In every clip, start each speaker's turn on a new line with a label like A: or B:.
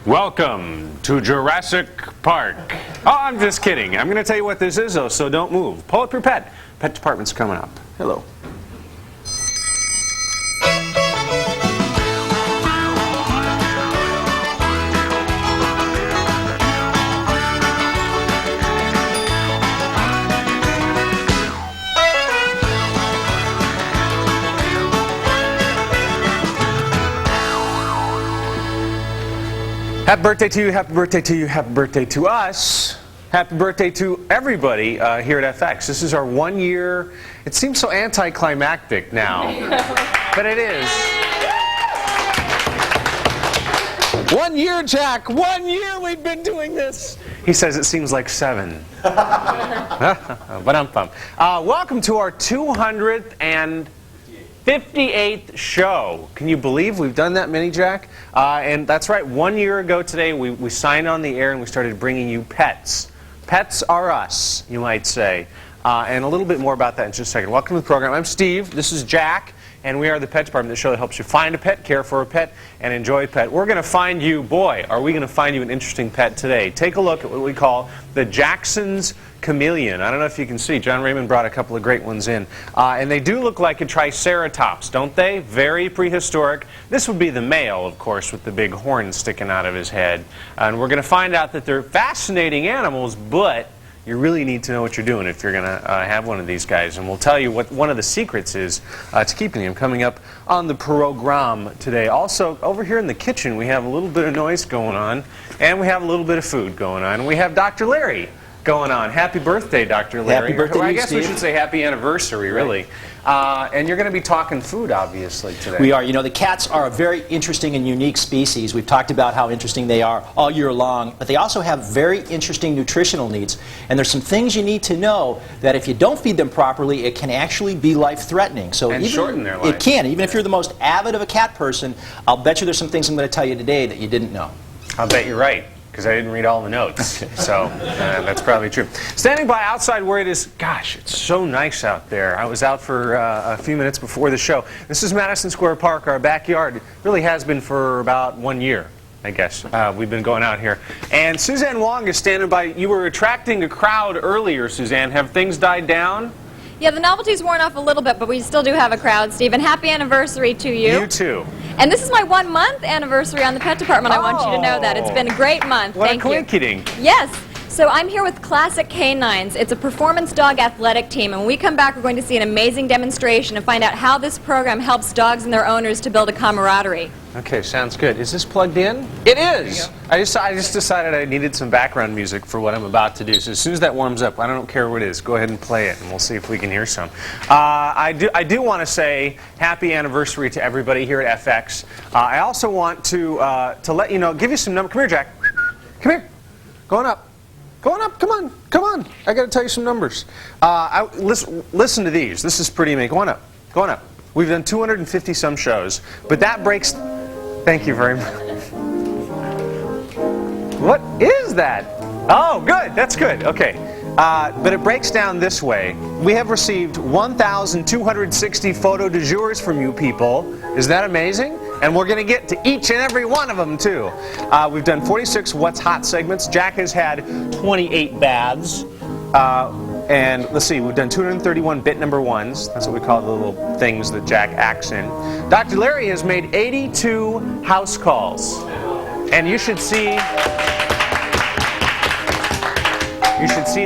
A: Welcome to Jurassic Park. Oh, I'm just kidding. I'm going to tell you what this is, though, so don't move. Pull up your pet. Pet department's coming up. Hello. Happy birthday to you, happy birthday to you, happy birthday to us. Happy birthday to everybody here at FX. This is our 1 year, it seems so anticlimactic now, but it is. 1 year, Jack, 1 year we've been doing this. He says it seems like 7. But I'm pumped. Welcome to our 258th show. Can you believe we've done that many, Jack? And that's right, 1 year ago today we signed on the air and we started bringing you pets. Pets are us, you might say. And a little bit more about that in just a second. Welcome to the program. I'm Steve, this is Jack, and we are the Pet Department, the show that helps you find a pet, care for a pet, and enjoy a pet. We're going to find you, boy, are we going to find you an interesting pet today. Take a look at what we call the Jackson's Chameleon. I don't know if you can see, John Raymond brought a couple of great ones in. And they do look like a Triceratops, don't they? Very prehistoric. This would be the male, of course, with the big horn sticking out of his head. And we're going to find out that they're fascinating animals, but you really need to know what you're doing if you're going to have one of these guys. And we'll tell you what one of the secrets is to keeping them coming up on the program today. Also, over here in the kitchen, we have a little bit of noise going on, and we have a little bit of food going on. And we have Dr. Larry going on. Happy birthday, Dr. Larry.
B: Happy birthday,
A: I guess
B: Steve.
A: we should say happy anniversary, really. And you're going to be talking food, obviously, today.
B: We are. You know, the cats are a very interesting and unique species. We've talked about how interesting they are all year long, but they also have very interesting nutritional needs. And there's some things you need to know that if you don't feed them properly, it can actually be life-threatening. So
A: and
B: even,
A: shorten their life.
B: It can. Even if you're the most avid of a cat person, I'll bet you there's some things I'm going to tell you today that you didn't know.
A: I'll bet you're right, because I didn't read all the notes. So that's probably true. Standing by outside where it is, gosh, it's so nice out there. I was out for a few minutes before the show. This is Madison Square Park, our backyard. It really has been for about 1 year, I guess. We've been going out here. And Suzanne Wong is standing by. You were attracting a crowd earlier, Suzanne. Have things died down?
C: Yeah, the novelty's worn off a little bit, but we still do have a crowd, Steve. And happy anniversary to you.
A: You too.
C: And this is my 1 month anniversary on the Pet Department. I want you to know that. It's been a great month.
A: What
C: Thank
A: a
C: you.
A: coinkydink.
C: Yes. So I'm here with Classic Canines. It's a performance dog athletic team. And when we come back, we're going to see an amazing demonstration and find out how this program helps dogs and their owners to build a camaraderie.
A: Okay, sounds good. Is this plugged in? It is! I just decided I needed some background music for what I'm about to do. So as soon as that warms up, I don't care what it is, go ahead and play it, and we'll see if we can hear some. I do want to say happy anniversary to everybody here at FX. I also want to let you know, give you some numbers. Come here, Jack. Come here. Going up. Going up. Come on. Come on. I got to tell you some numbers. Listen to these. This is pretty amazing. Go on up. Go on up. We've done 250 some shows, but that breaks. Thank you very much. What is that? Oh, good. That's good. Okay. But it breaks down this way. We have received 1,260 photo du jours from you people. Is that amazing? And we're going to get to each and every one of them, too. We've done 46 What's Hot segments. Jack has had 28 baths. And let's see, we've done 231 bit number ones. That's what we call the little things that Jack acts in. Dr. Larry has made 82 house calls. And you should see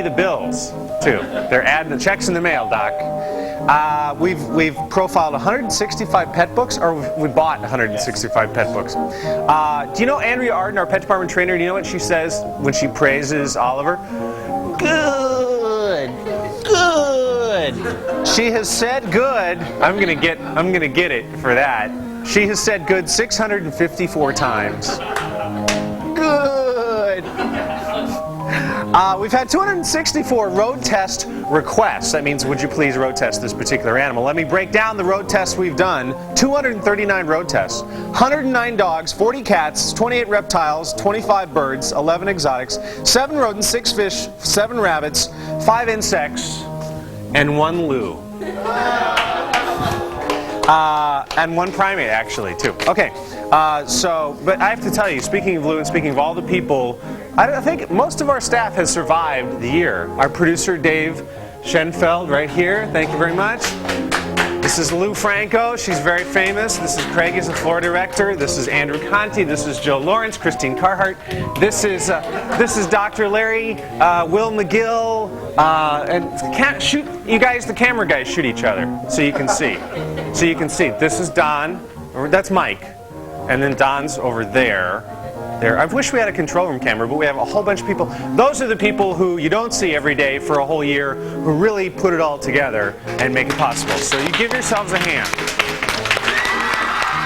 A: the bills, too. They're adding the checks in the mail, Doc. We've profiled 165 pet books, or we bought 165 pet books. Do you know Andrea Arden, our pet department trainer? Do you know what she says when she praises Oliver? Good. Good. She has said good. I'm gonna get it for that. She has said good 654 times. Good. We've had 264 road test requests. That means, would you please road test this particular animal? Let me break down the road tests we've done. 239 road tests. 109 dogs, 40 cats, 28 reptiles, 25 birds, 11 exotics, 7 rodents, 6 fish, 7 rabbits, 5 insects, and 1 loo. And one primate, actually, too. Okay, but I have to tell you, speaking of Lou and speaking of all the people, I think most of our staff has survived the year. Our producer, Dave Schenfeld, right here. Thank you very much. This is Lou Franco. She's very famous. This is Craig, is the floor director. This is Andrew Conti. This is Joe Lawrence, Christine Carhart. This is Dr. Larry, Will McGill, and shoot you guys. The camera guys shoot each other so you can see. So you can see. This is Don. That's Mike, and then Don's over there. I wish we had a control room camera, but we have a whole bunch of people. Those are the people who you don't see every day for a whole year, who really put it all together and make it possible. So you give yourselves a hand.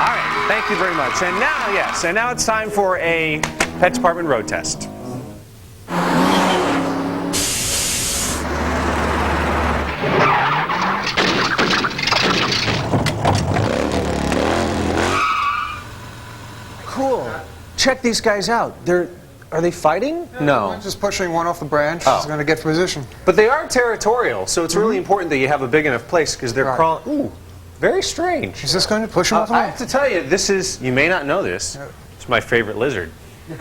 A: All right, thank you very much. And now, yes, and now it's time for a Pet Department road test. Cool. Check these guys out. Are they fighting? No.
D: One's just pushing one off the branch.
A: Oh.
D: He's going to get position.
A: But they are territorial, so it's really important that you have a big enough place because they're crawling. Ooh, very strange.
D: He's just going to push him off the
A: I
D: branch.
A: have to tell you, you may not know this, it's my favorite lizard.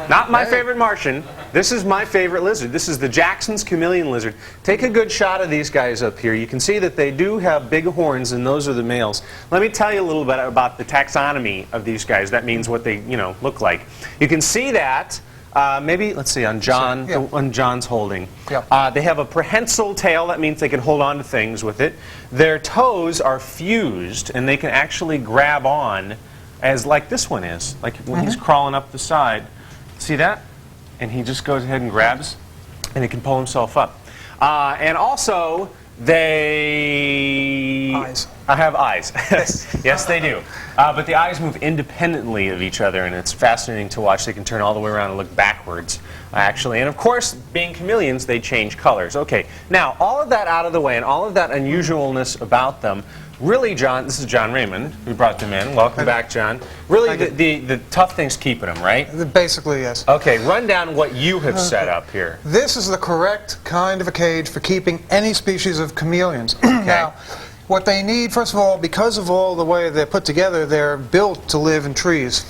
A: Not my favorite Martian. This is my favorite lizard. This is the Jackson's chameleon lizard. Take a good shot of these guys up here. You can see that they do have big horns, and those are the males. Let me tell you a little bit about the taxonomy of these guys. That means what they, look like. You can see that. Maybe, let's see, on John,
D: Yeah.
A: the one John's holding.
D: Yeah.
A: They have a prehensile tail. That means they can hold on to things with it. Their toes are fused, and they can actually grab on, as like this one is, like when he's crawling up the side. See that? And he just goes ahead and grabs, and he can pull himself up. And also,
D: Eyes.
A: I have eyes. Yes, they do. But the eyes move independently of each other, and it's fascinating to watch. They can turn all the way around and look backwards, actually. And of course, being chameleons, they change colors. Okay, now, all of that out of the way, and all of that unusualness about them, really, John, this is John Raymond, who brought them in. Welcome back, John. Really, the tough thing's keeping them, right?
D: Basically, yes.
A: Okay, run down what you have set up here.
D: This is the correct kind of a cage for keeping any species of chameleons. Now, what they need, first of all, because of all the way they're put together, they're built to live in trees.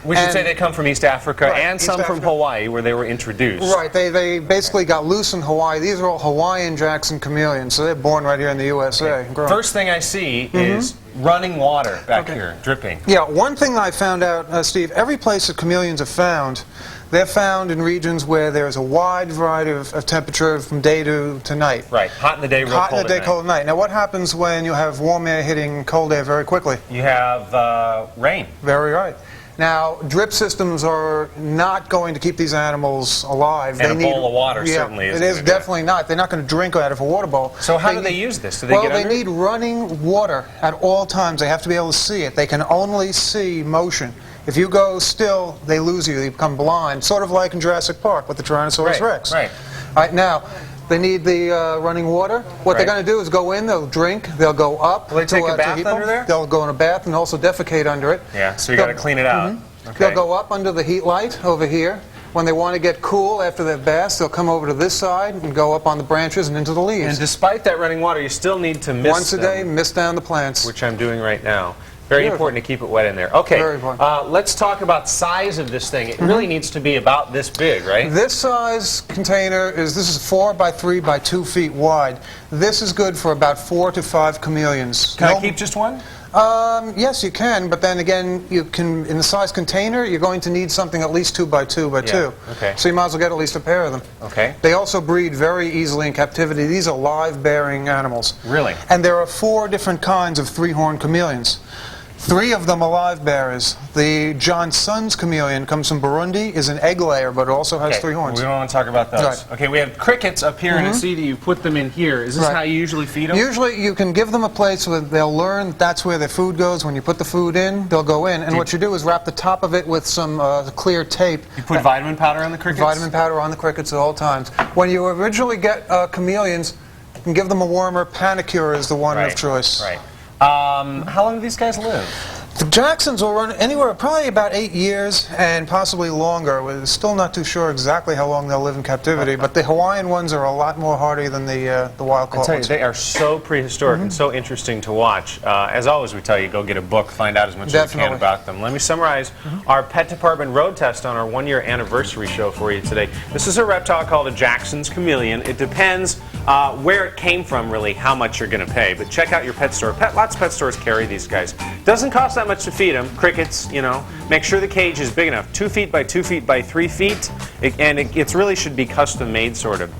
A: We should say they come from East Africa
D: Right,
A: and
D: East
A: some from
D: Africa.
A: Hawaii, where they were introduced.
D: Right, they basically got loose in Hawaii. These are all Hawaiian Jackson chameleons, so they're born right here in the USA. Grown.
A: First thing I see is running water back here, dripping.
D: Yeah, one thing I found out, Steve, every place that chameleons are found, they're found in regions where there's a wide variety of temperature from day to night.
A: Right, hot in the day, real
D: Hot
A: cold
D: in the day,
A: at night.
D: cold at night. Now, what happens when you have warm air hitting cold air very quickly?
A: You have rain.
D: Very right. Now, drip systems are not going to keep these animals alive.
A: And a bowl of water certainly isn't
D: It is
A: gonna do it.
D: definitely not. They're not going to drink out of a water bowl.
A: So how do they use this? Do they
D: Well,
A: get
D: they
A: under it?
D: need running water at all times. They have to be able to see it. They can only see motion. If you go still, they lose you. They become blind, sort of like in Jurassic Park with the Tyrannosaurus Rex.
A: Right.
D: All right, now, they need the running water. What they're
A: Right.
D: going to do is go in, they'll drink, they'll go up.
A: Will they take a
D: to
A: bath
D: heat
A: under
D: pump.
A: there?
D: They'll go in a bath and also defecate under it.
A: Yeah, so you got to clean it out. Okay.
D: They'll go up under the heat light over here. When they want to get cool after their baths, they'll come over to this side and go up on the branches and into the leaves.
A: And despite that running water, you still need to mist
D: Once a day,
A: them,
D: mist down the plants.
A: which I'm doing right now. Very
D: Beautiful.
A: important to keep it wet in there. Okay,
D: Very important.
A: let's talk about size of this thing. It really needs to be about this big, right?
D: This size container this is 4 by 3 by 2 feet wide. This is good for about 4 to 5 chameleons.
A: Can I keep just one?
D: Yes, you can, but then again, you can in the size container, you're going to need something at least 2 by 2 by 2.
A: Okay.
D: So you might as well get at least a pair of them.
A: Okay.
D: They also breed very easily in captivity. These are live-bearing animals.
A: Really?
D: And there are 4 different kinds of three-horned chameleons. 3 of them are live bearers. The Johnson's chameleon comes from Burundi, is an egg layer, but it also has 3 horns.
A: We don't want to talk about those.
D: Right.
A: Okay, we have crickets up here, and I see that you put them in here. Is this
D: Right.
A: how you usually feed them?
D: Usually you can give them a place where they'll learn that's where their food goes. When you put the food in, they'll go in. And what you do is wrap the top of it with some clear tape.
A: You put vitamin powder on the crickets?
D: Vitamin powder on the crickets at all times. When you originally get chameleons, you can give them a wormer. Panicure is the one of choice.
A: Right. How long do these guys live?
D: The Jacksons will run anywhere, probably about 8 years and possibly longer. We're still not too sure exactly how long they'll live in captivity, but the Hawaiian ones are a lot more hardy than the wild
A: I
D: caught
A: tell you,
D: ones.
A: they are so prehistoric and so interesting to watch. As always, we tell you, go get a book, find out as much as you can
D: Definitely.
A: about them. Let me summarize our Pet Department road test on our one-year anniversary show for you today. This is a reptile called a Jackson's chameleon. It depends where it came from, really, how much you're going to pay. But check out your pet store. Lots of pet stores carry these guys. Doesn't cost that much to feed them. Crickets, you know. Make sure the cage is big enough. 2 feet by 2 feet by 3 feet. It really should be custom made, sort of.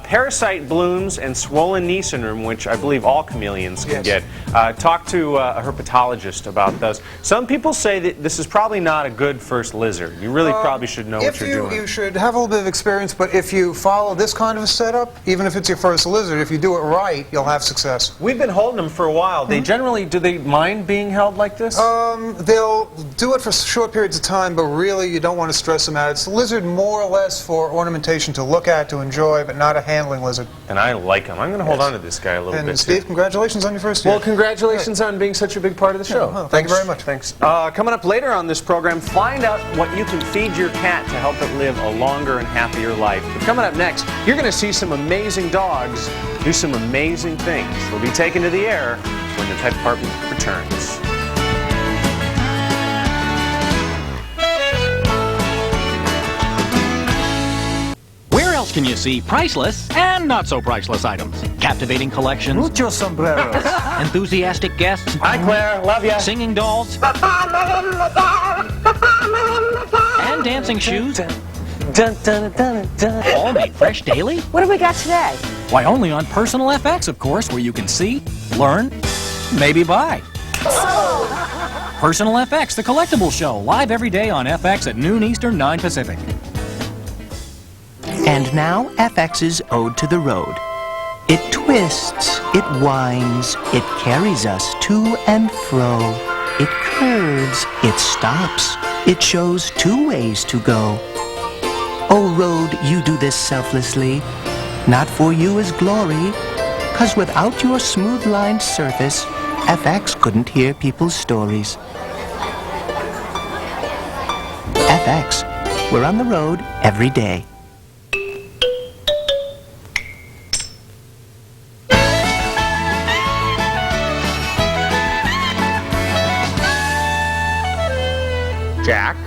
A: Parasite blooms and swollen knee syndrome, which I believe all chameleons can get. Talk to a herpetologist about those. Some people say that this is probably not a good first lizard. You really probably should know what you're doing.
D: You should have a little bit of experience, but if you follow this kind of a setup, even if it's your first lizard, if you do it right, you'll have success.
A: We've been holding them for a while. They generally, do they mind being held like this?
D: They'll do it for short periods of time, but really you don't want to stress them out. It's a lizard more or less for ornamentation to look at, to enjoy, but not a handling lizard.
A: And I like them. I'm going to hold on to this guy a little
D: And
A: bit,
D: Steve,
A: too.
D: congratulations on your first year.
A: Well, congratulations on being such a big part of the show.
D: well, thank you very much.
A: Thanks. Coming up later on this program, find out what you can feed your cat to help it live a longer and happier life. But coming up next, you're going to see some amazing dogs do some amazing things. They'll be taken to the air when the Pet Department returns.
E: Where else can you see priceless and not so priceless items? Captivating collections,
D: Muchos sombreros.
E: enthusiastic guests,
A: Hi, Claire. Love ya.
E: singing dolls, and dancing shoes, all made fresh daily?
F: What do we got today?
E: Why, only on Personal FX, of course, where you can see, learn, maybe buy. Personal FX, the collectible show, live every day on FX at noon Eastern, 9 Pacific.
G: And now FX's Ode to the Road. It twists, it winds, it carries us to and fro. It curves, it stops, it shows 2 ways to go. Oh road, you do this selflessly. Not for you is glory, 'cause without your smooth-lined surface, FX couldn't hear people's stories. FX, we're on the road every day.
A: Jack,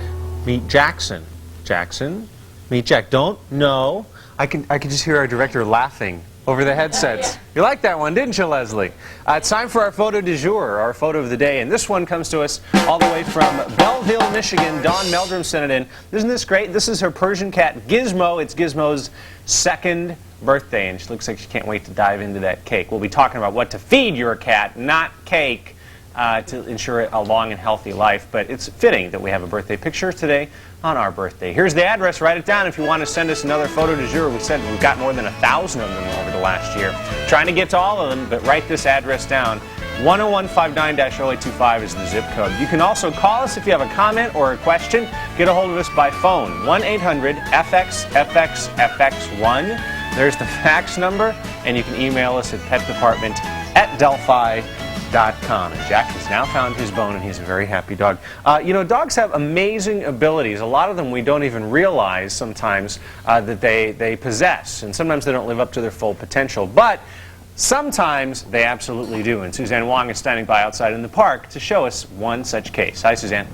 A: meet Jackson. Jackson, meet Jack. Don't, no. I can just hear our director laughing over the headsets. You liked that one, didn't you, Leslie? It's time for our photo du jour, our photo of the day, and this one comes to us all the way from Belleville, Michigan. Dawn Meldrum sent it in. Isn't this great? This is her Persian cat, Gizmo. It's Gizmo's 2nd birthday, and she looks like she can't wait to dive into that cake. We'll be talking about what to feed your cat, not cake, to ensure a long and healthy life. But it's fitting that we have a birthday picture today on our birthday. Here's the address. Write it down if you want to send us another photo du jour. We said we've got more than 1,000 of them over the last year. Trying to get to all of them, but write this address down. 10159-0825 is the zip code. You can also call us if you have a comment or a question. Get a hold of us by phone. 1-800-FX-FX-FX1. There's the fax number, and you can email us at petdepartment@delphi.com. And Jack has now found his bone, and he's a very happy dog. You know, dogs have amazing abilities. A lot of them we don't even realize sometimes that they possess, and sometimes they don't live up to their full potential. But sometimes they absolutely do. And Suzanne Wong is standing by outside in the park to show us one such case. Hi, Suzanne.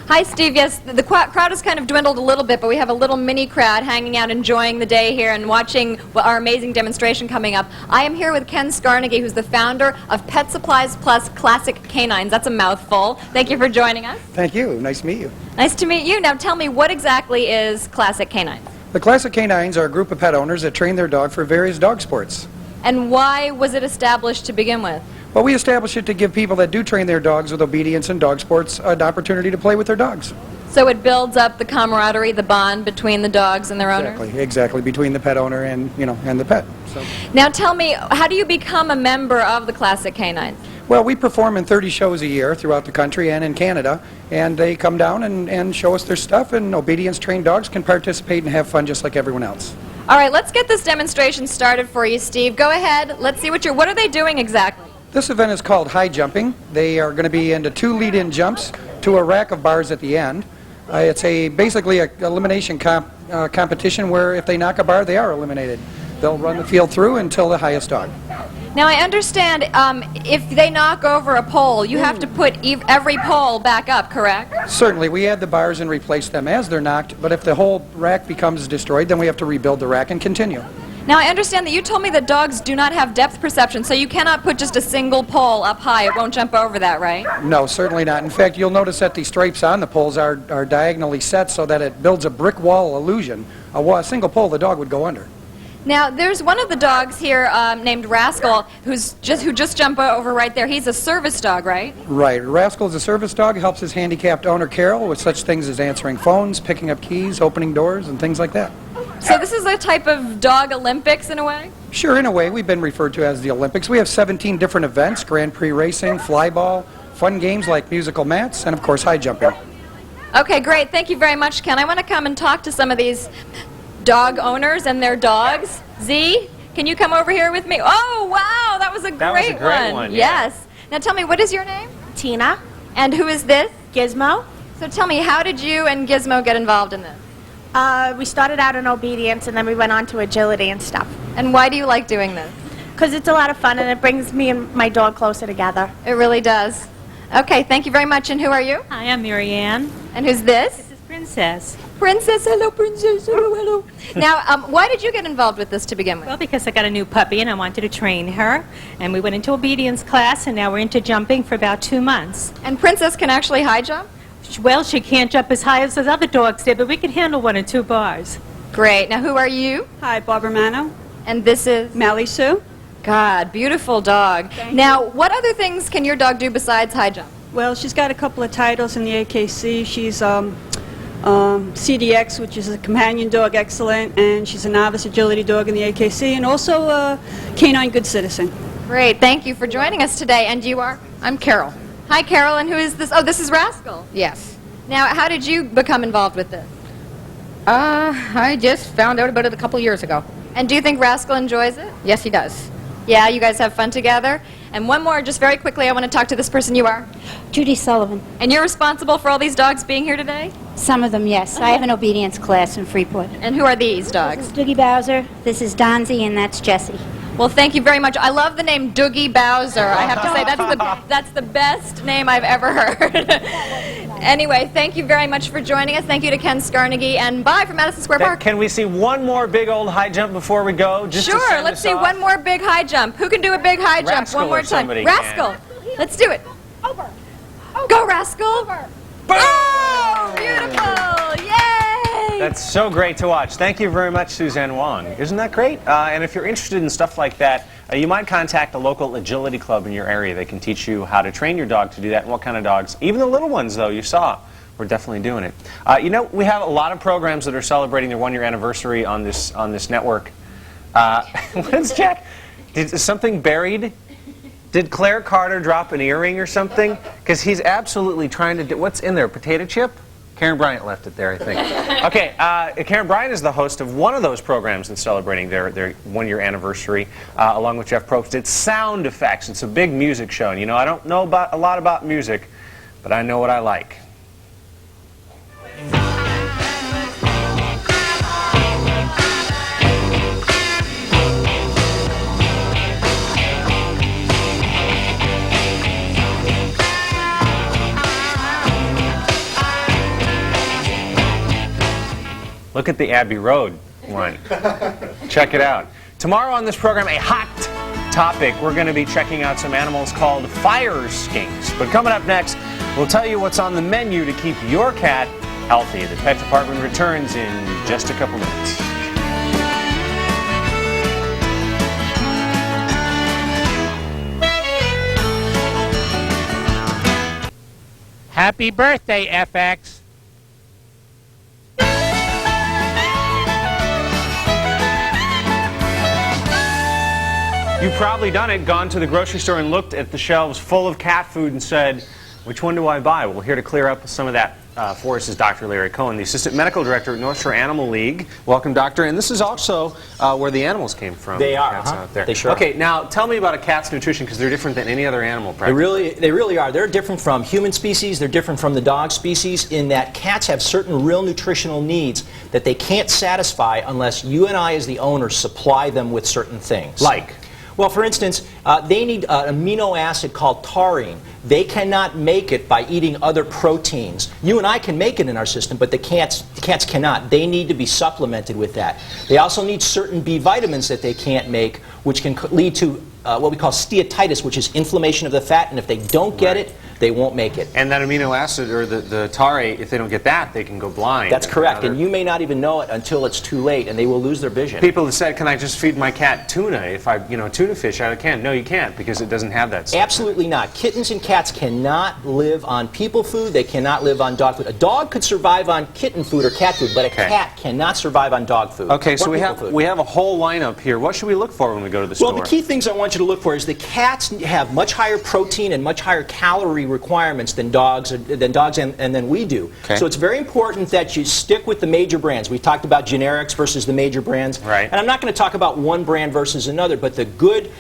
C: Hi, Steve. Yes, the crowd has kind of dwindled a little bit, but we have a little mini crowd hanging out, enjoying the day here and watching our amazing demonstration coming up. I am here with Ken Scarnegie, who's the founder of Pet Supplies Plus Classic Canines. That's a mouthful. Thank you for joining us.
H: Thank you. Nice to meet you.
C: Nice to meet you. Now tell me, what exactly is Classic Canines?
H: The Classic Canines are a group of pet owners that train their dog for various dog sports.
C: And why was it established to begin with?
H: Well, we established it to give people that do train their dogs with obedience and dog sports an opportunity to play with their dogs.
C: So it builds up the camaraderie, the bond between the dogs and their owners?
H: Exactly, between the pet owner and, and the pet. So.
C: Now tell me, how do you become a member of the Classic Canines?
H: Well, we perform in 30 shows a year throughout the country and in Canada, and they come down and show us their stuff, and obedience-trained dogs can participate and have fun just like everyone else.
C: All right, let's get this demonstration started for you, Steve. Go ahead. Let's see what are they doing exactly?
H: This event is called high jumping. They are going to be into 2 lead-in jumps to a rack of bars at the end. It's basically an elimination competition where if they knock a bar, they are eliminated. They'll run the field through until the highest dog.
C: Now, I understand if they knock over a pole, you have to put every pole back up, correct?
H: Certainly, we add the bars and replace them as they're knocked, but if the whole rack becomes destroyed, then we have to rebuild the rack and continue.
C: Now, I understand that you told me that dogs do not have depth perception, so you cannot put just a single pole up high. It won't jump over that, right?
H: No, certainly not. In fact, you'll notice that the stripes on the poles are diagonally set so that it builds a brick wall illusion. A single pole, the dog would go under.
C: Now, there's one of the dogs here named Rascal who just jumped over right there. He's a service dog, right?
H: Right. Rascal is a service dog. Helps his handicapped owner, Carol, with such things as answering phones, picking up keys, opening doors, and things like that.
C: So this is a type of dog Olympics in a way?
H: Sure, in a way. We've been referred to as the Olympics. We have 17 different events, Grand Prix racing, flyball, fun games like musical mats, and of course high jumping.
C: Okay, great. Thank you very much, Ken. I want to come and talk to some of these dog owners and their dogs. Z, can you come over here with me? Oh, wow, that was a great one.
A: Yeah.
C: Yes. Now tell me, what is your name?
F: Tina,
C: And who is this?
F: Gizmo.
C: So tell me, how did you and Gizmo get involved in this?
F: We started out in obedience and then we went on to agility and stuff.
C: And why do you like doing this?
F: Because it's a lot of fun and it brings me and my dog closer together.
C: It really does. Okay, thank you very much. And who are you?
I: Hi, I'm Mary Ann.
C: And who's this?
I: This is Princess.
C: Princess, hello, Princess, hello, hello. Now, why did you get involved with this to begin with?
I: Well, because I got a new puppy and I wanted to train her. And we went into obedience class and now we're into jumping for about 2 months.
C: And Princess can actually high jump?
I: Well, she can't jump as high as those other dogs did, but we can handle 1 or 2 bars.
C: Great. Now, who are you?
J: Hi, Barbara Mano.
C: And this is?
J: Mally Sue.
C: God, beautiful dog. Now, what other things can your dog do besides high jump?
J: Well, she's got a couple of titles in the AKC. She's CDX, which is a companion dog excellent, and she's a novice agility dog in the AKC, and also a canine good citizen.
C: Great. Thank you for joining us today. And you are?
K: I'm Carol.
C: Hi, Carol. And who is this? Oh, this is Rascal.
K: Yes.
C: Now, how did you become involved with this?
K: I just found out about it a couple years ago.
C: And do you think Rascal enjoys it?
K: Yes, he does.
C: Yeah, you guys have fun together? And one more, just very quickly, I want to talk to this person. You are?
L: Judy Sullivan.
C: And you're responsible for all these dogs being here today?
L: Some of them, yes. I have an obedience class in Freeport.
C: And who are these dogs?
L: This is Doogie Bowser, this is Donzie, and that's Jessie.
C: Well, thank you very much. I love the name Doogie Bowser. I have to say, that's the best name I've ever heard. Anyway, thank you very much for joining us. Thank you to Ken Scarnegie, and bye from Madison Square Park.
A: Can we see one more big old high jump before we go? Just to
C: sure,
A: send
C: let's
A: us
C: see
A: off?
C: one more big high jump. Who can do a big high jump
A: Rascal
C: one more
A: or
C: time?
A: somebody
C: Rascal. Let's do it.
F: Over.
C: Go, Rascal. Oh, beautiful. Yay.
A: That's so great to watch. Thank you very much, Suzanne Wong. Isn't that great? And if you're interested in stuff like that, you might contact a local agility club in your area. They can teach you how to train your dog to do that and what kind of dogs. Even the little ones, though, you saw. We're definitely doing it. You know, we have a lot of programs that are celebrating their 1-year anniversary on this network. What's Jack? Is something buried? Did Claire Carter drop an earring or something? Because he's absolutely trying to do... What's in there? Potato chip? Karen Bryant left it there, I think. Okay, Karen Bryant is the host of one of those programs that's celebrating their 1-year anniversary, along with Jeff Probst. It's Sound Effects. It's a big music show. And, you know, I don't know a lot about music, but I know what I like. Look at the Abbey Road one. Check it out. Tomorrow on this program, a hot topic. We're going to be checking out some animals called fire skinks. But coming up next, we'll tell you what's on the menu to keep your cat healthy. The Pet Department returns in just a couple minutes.
M: Happy birthday, FX.
A: You've probably done it, gone to the grocery store and looked at the shelves full of cat food and said, which one do I buy? Well, we're here to clear up some of that for us is Dr. Larry Cohen, the Assistant Medical Director at North Shore Animal League. Welcome, Doctor. And this is also where the animals came from.
B: They are,
A: Cats out there.
B: They sure are.
A: Okay, now tell me about a cat's nutrition, because they're different than any other animal,
B: They
A: practically.
B: really are. They're different from human species. They're different from the dog species in that cats have certain real nutritional needs that they can't satisfy unless you and I, as the owner, supply them with certain things.
A: Like?
B: Well, for instance, they need an amino acid called taurine. They cannot make it by eating other proteins. You and I can make it in our system, but the cats cannot. They need to be supplemented with that. They also need certain B vitamins that they can't make, which can lead to what we call steatitis, which is inflammation of the fat, and if they don't get it, they won't make it.
A: And that amino acid, or the taurate, if they don't get that, they can go blind.
B: That's correct, and you may not even know it until it's too late, and they will lose their vision.
A: People have said, can I just feed my cat tuna? If I, tuna fish out of a can. No, you can't, because it doesn't have that stuff.
B: Absolutely not. Kittens and cats cannot live on people food. They cannot live on dog food. A dog could survive on kitten food or cat food, but a cat cannot survive on dog food.
A: Okay, so
B: or
A: we
B: people
A: have
B: food.
A: we have a whole lineup here. What should we look for when we go to the store?
B: Well, the key things I want you to look for is the cats have much higher protein and much higher calorie requirements than dogs and than we do.
A: Okay.
B: So it's very important that you stick with the major brands. We've talked about generics versus the major brands.
A: Right.
B: And I'm not going to talk about one brand versus another, but the good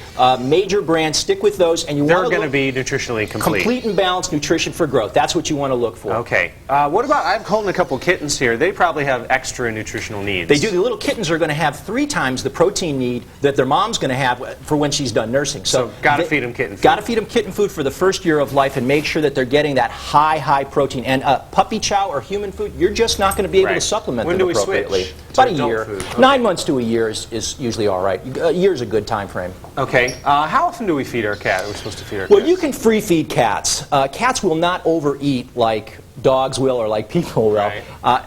B: major brands, stick with those, and
A: They're going to be nutritionally complete.
B: Complete and balanced nutrition for growth. That's what you want to look for.
A: Okay. What about, I'm holding a couple kittens here. They probably have extra nutritional needs.
B: They do. The little kittens are going to have 3 times the protein need that their mom's going to have for when she's done nursing.
A: So got to feed them kitten food.
B: Got to feed them kitten food for the first year of life and make sure that they're getting that high protein. And puppy chow or human food, you're just not going to be able to supplement
A: When
B: them
A: do we
B: appropriately.
A: switch
B: About
A: to
B: a
A: adult
B: year.
A: food? Okay.
B: 9 months to a year is usually all right. A year's a good time frame.
A: Okay. How often do we feed our cat? We're supposed to feed our
B: Well,
A: cat?
B: you can free feed cats. Cats will not overeat like dogs will or like people will.
A: Right.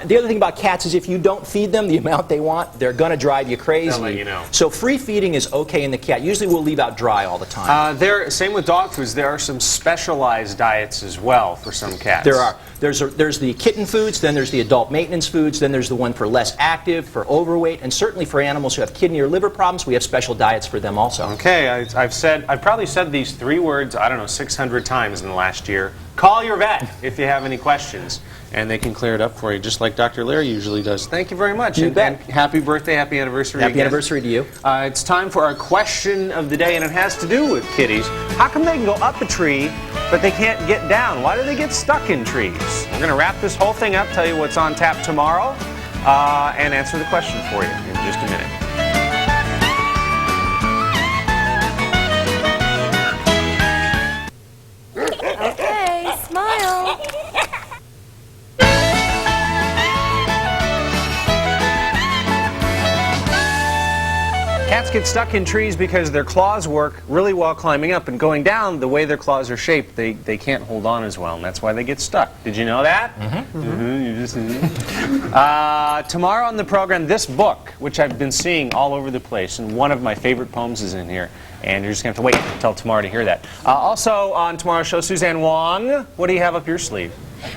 B: The other thing about cats is if you don't feed them the amount they want, they're going to drive you crazy.
A: They'll let you know.
B: So free feeding is okay in the cat. Usually we'll leave out dry all the time.
A: Same with dog foods. There are some specialized diets as well for some cats.
B: There are. There's the kitten foods, then there's the adult maintenance foods, then there's the one for less active, for overweight, and certainly for animals who have kidney or liver problems, we have special diets for them also.
A: Okay, I've probably said these 3 words, 600 times in the last year. Call your vet if you have any questions, and they can clear it up for you, just like Dr. Larry usually does. Thank you very much.
B: You bet.
A: And happy birthday, happy anniversary
B: Happy
A: again.
B: anniversary to you.
A: It's time for our question of the day, and it has to do with kitties. How come they can go up a tree, but they can't get down? Why do they get stuck in trees? We're going to wrap this whole thing up, tell you what's on tap tomorrow, and answer the question for you in just a minute.
C: Okay, smile.
A: Cats get stuck in trees because their claws work really well climbing up, and going down, the way their claws are shaped, they can't hold on as well, and that's why they get stuck. Did you know that? Tomorrow on the program, this book, which I've been seeing all over the place, and one of my favorite poems is in here, and you're just going to have to wait until tomorrow to hear that. Also on tomorrow's show, Suzanne Wong, what do you have up your sleeve?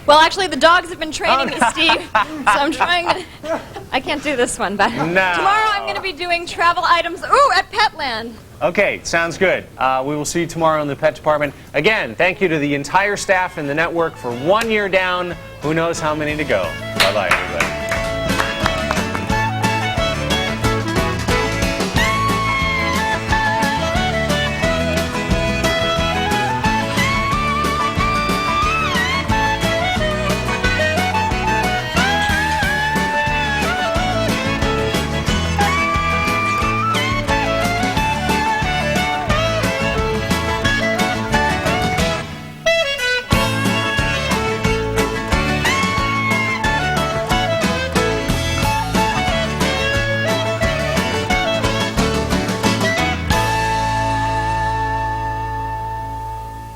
C: Well, actually, the dogs have been training me, Steve, so I'm trying to... I can't do this one, but tomorrow I'm going to be doing travel items, at Petland.
A: Okay, sounds good. We will see you tomorrow in the pet department. Again, thank you to the entire staff in the network for 1 year down. Who knows how many to go. Bye-bye, everybody.